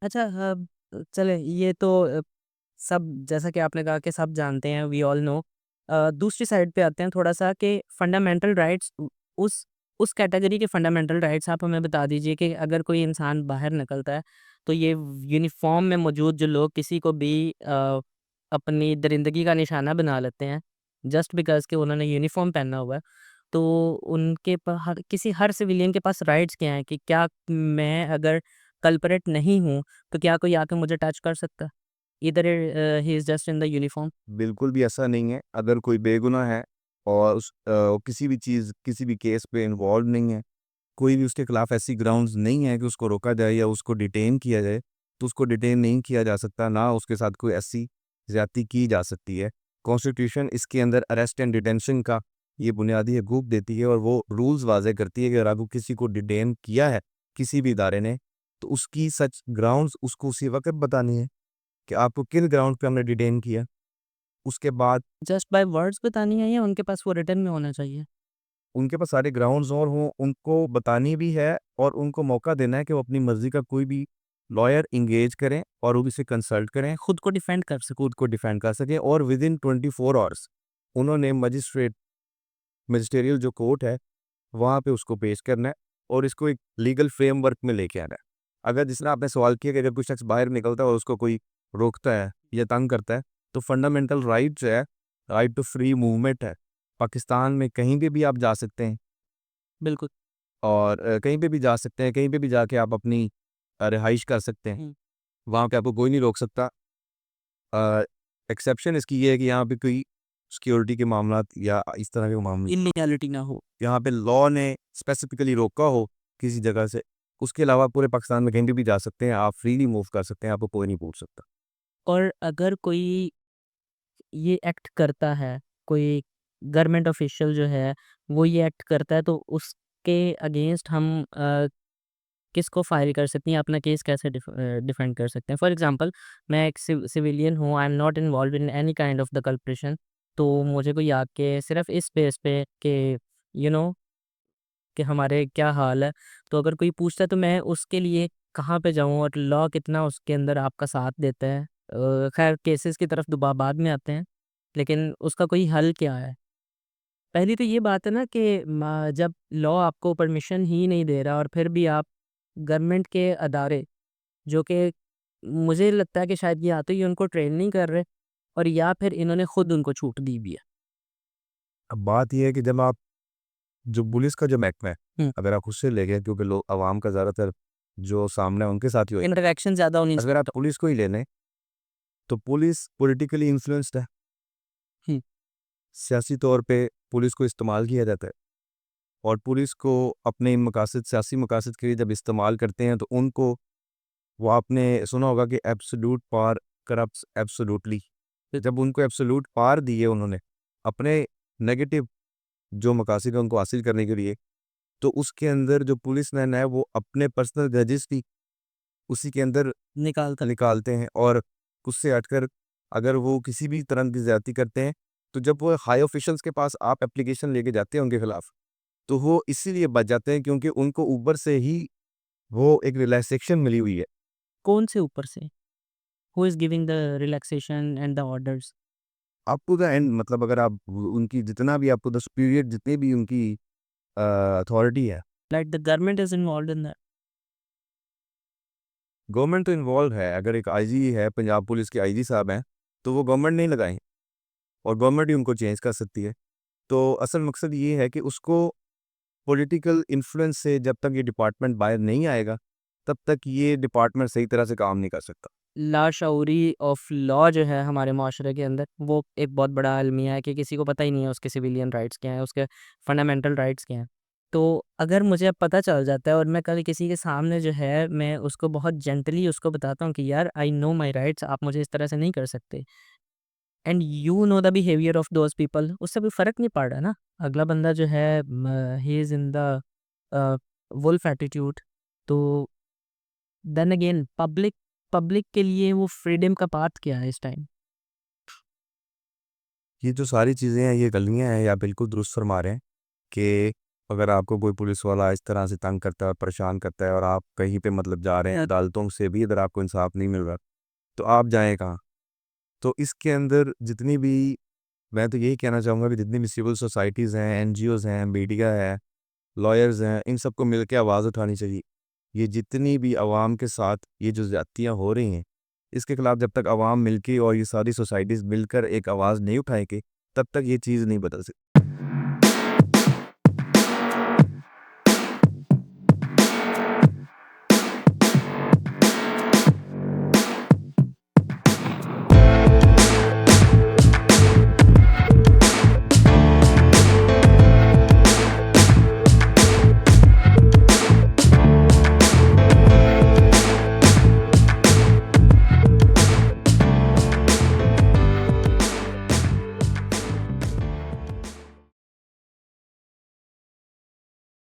अच्छा चलें ये तो सब जैसा कि आपने कहा कि सब जानते हैं, वी ऑल नो। दूसरी साइड पे आते हैं थोड़ा-सा कि फंडामेंटल राइट्स उस उस कैटेगरी के फंडामेंटल राइट्स आप हमें बता दीजिए कि अगर कोई इंसान बाहर निकलता है, तो ये यूनिफ़ॉर्म में मौजूद जो लोग किसी को भी अपनी दरिंदगी का निशाना बना लेते हैं, जस्ट बिकॉज़ कि उन्होंने यूनिफ़ॉर्म पहना हुआ है। तो उनके पा हर किसी हर सिविलियन के पास राइट्स क्या हैं कि क्या मैं अगर कल्प्रिट नहीं हूँ, तो क्या कोई आके मुझे टच कर सकता है? Either he is just in the uniform. बिल्कुल भी ऐसा नहीं है। अगर कोई बेगुनाह है और किसी भी चीज़, किसी भी केस पे इन्वॉल्व नहीं है, कोई भी उसके खिलाफ ऐसी ग्राउंड्स नहीं है कि उसको रोका जाए या उसको डिटेन किया जाए, तो उसको डिटेन नहीं किया जा सकता, ना उसके साथ कोई ऐसी ज़्यादती की जा सकती है। कॉन्स्टिट्यूशन इसके अंदर अरेस्ट एंड डिटेंशन का ये बुनियादी हकूक़ देती है और वो रूल्स वाज़ेह करती है कि अगर आपको किसी को डिटेन किया है, किसी भी इदारे ने, तो उसकी सच ग्राउंड्स उसको उसी वक़्त बतानी है कि आपको किन ग्राउंड पे हमने डिटेन किया। उसके बाद जस्ट बाय वर्ड्स बतानी है या उनके पास वो रिटन में होना चाहिए? उनके पास सारे ग्राउंड्स और हों, उनको बतानी भी है और उनको मौका देना है कि वो अपनी मर्ज़ी का कोई भी लॉयर एंगेज करें और वो उनसे कंसल्ट करें, खुद को डिफेंड कर सकें। खुद को डिफेंड कर सकें और विदिन 24 आवर्स उन्होंने मैजिस्ट्रियल जो कोर्ट है, वहाँ पे उसको पेश करना है और इसको एक लीगल फ्रेमवर्क में लेके आना है। अगर जिस तरह आपने सवाल किया कि अगर कोई शख्स बाहर निकलता है और उसको कोई रोकता है या तंग करता है, तो फंडामेंटल राइट जो है, राइट टू फ्री मूवमेंट है। पाकिस्तान में कहीं पे भी आप जा सकते हैं बिल्कुल। और कहीं पे भी जा सकते हैं, कहीं पे भी जाके आप अपनी रिहाइश कर सकते हैं। हुँ। वहाँ पे आपको कोई नहीं रोक सकता। अ, एक्सेप्शन इसकी ये है कि यहाँ पे कोई सिक्योरिटी के मामलात या इस तरह के मामले इल्लीगैलिटी ना हो। यहाँ पे लॉ ने स्पेसिफिकली रोका हो किसी जगह से, उसके अलावा पूरे पाकिस्तान में कहीं भी जा सकते हैं, आप फ्रीली मूव कर सकते हैं, आपको कोई नहीं पूछ सकता। और अगर कोई ये एक्ट करता है, कोई गवर्नमेंट ऑफ़िशियल जो है, वो ये एक्ट करता है तो उसके अगेंस्ट हम किसको फाइल कर सकती हैं, अपना केस कैसे डिफेंड कर सकते हैं? फॉर एग्ज़ाम्पल मैं एक सिविलियन हूँ, I am not involved in any kind of the corporation, तो मुझे कोई आके सिर्फ़ इस बेस पे कि यू नो कि हमारे क्या हाल है, तो अगर कोई पूछता है तो मैं उसके लिए कहाँ पे जाऊँ और लॉ कितना उसके अंदर आपका साथ देता है? ख़ैर केसेस की तरफ बाद में आते हैं, लेकिन उसका कोई हल क्या है? पहली तो ये बात है ना कि जब लॉ आपको परमिशन ही नहीं दे रहा और फिर भी आप गवर्नमेंट के अदारे जो कि मुझे लगता है कि शायद ये आते ही उनको ट्रेन नहीं कर रहे और या फिर इन्होंने खुद उनको छूट दी भी है। अब बात ये है कि जब आप जो पुलिस का जो महकमा है, हुँ। अगर आप उससे ले गए क्योंकि लोग अवाम का ज़्यादातर जो सामना है उनके साथ ही होएगा। इंटरैक्शन ज़्यादा उन्हीं अगर आप से। पुलिस को ही ले लें, तो पुलिस पॉलिटिकली इन्फ्लुएंस्ड है। हुँ। सियासी तौर पे पुलिस को इस्तेमाल किया जाता है और पुलिस को अपने मकासद सियासी मकासद के लिए जब इस्तेमाल करते हैं तो उनको वो आपने सुना होगा कि एब्सोल्यूट पावर करप्ट्स एब्सोल्यूटली। जब उनको एब्सोल्यूट पावर दी है उन्होंने अपने नेगेटिव जो मकासद है उनको हासिल करने के लिए, तो उसके अंदर जो पुलिसमैन है वो अपने पर्सनल ग्रजेस भी उसी के अंदर निकालता है। निकालते हैं और उससे हटकर अगर वो किसी भी तरह की ज़्यादती करते हैं, तो जब वो हाई ऑफिशियल्स के पास आप एप्लीकेशन लेके जाते हैं उनके खिलाफ, तो वो इसीलिए बच जाते हैं क्योंकि उनको ऊपर से ही वो एक रिलैक्सेशन मिली हुई है। कौन से ऊपर से? Who is giving the relaxation and the orders? Up to the end मतलब अगर आप उनकी जितना भी आपको द सुपीरियर जितनी भी उनकी अथॉरिटी है, like the government is involved in that? Government तो इन्वॉल्व है। अगर एक आईजी है, पंजाब पुलिस के आईजी साहब हैं, तो वो गवर्नमेंट नहीं लगाए और गवर्नमेंट ही उनको चेंज कर सकती है। तो असल मकसद ये है कि उसको पॉलिटिकल इन्फ्लुएंस से जब तक ये डिपार्टमेंट बाहर नहीं आएगा, तब तक ये डिपार्टमेंट सही तरह से काम नहीं कर सकता। लाशऊरी ऑफ लॉ जो है हमारे माशरे के अंदर, वो एक बहुत बड़ा अलमिया है कि किसी को पता ही नहीं है उसके सिविलियन राइट्स क्या हैं, उसके फंडामेंटल राइट्स क्या हैं। तो अगर मुझे अब पता चल जाता है और मैं कल किसी के सामने जो है, मैं उसको बहुत जेंटली उसको बताता हूँ कि यार आई नो माय राइट्स, आप मुझे इस तरह से नहीं कर सकते। And you know the behaviour of those people, उससे कोई फ़र्क नहीं पड़ रहा ना। अगला बंदा जो है he is in the uh, wolf attitude. तो देन अगेन पब्लिक पब्लिक के लिए वो फ्रीडम का पाथ क्या है इस टाइम? ये जो सारी चीज़ें हैं, ये गलतियाँ हैं, या बिल्कुल दुरुस्त फरमा रहे हैं कि अगर आपको कोई पुलिस वाला इस तरह से तंग करता है, परेशान करता है और आप कहीं पे मतलब जा रहे हैं अदालतों से भी अगर आपको इंसाफ नहीं मिल रहा, तो आप जाएँ कहाँ? तो इसके अंदर जितनी भी मैं तो यही कहना चाहूँगा कि जितनी भी सिविल सोसाइटीज़ हैं, एनजीओज़ हैं, मीडिया है, लॉयर्स हैं, इन सबको मिल के आवाज़ उठानी चाहिए। ये जितनी भी आवाम के साथ ये जो ज़्यादतियाँ हो रही हैं, इसके खिलाफ जब तक आवाम मिलके और ये सारी सोसाइटीज़ मिलकर एक आवाज़ नहीं उठाएँगे, तब तक ये चीज़ नहीं बदल सकती।